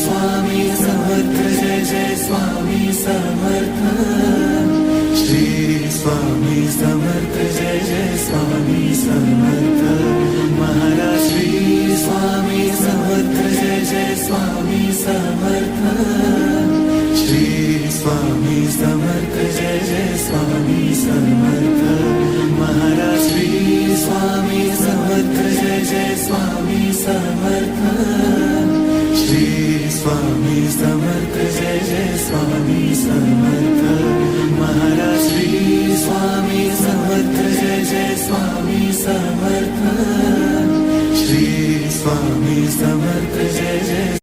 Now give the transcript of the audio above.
Swami Samarth Jai Jai Swami Samarth Shri Swami Samarth Jai Jai Swami Samarth Maharaj Shri Swami Samarth Jai Jai Swami Samarth Shri Swami Samarth Jai Jai Swami Samarth Maharaj Shri Swami Samarth Jai Jai Swami Samarth Shri Swami Samarth Jai Jai Swami Samarth Maharaj Shri Swami Samarth Jai Jai Swami Samarth Shri Swami Samarth Jai Jai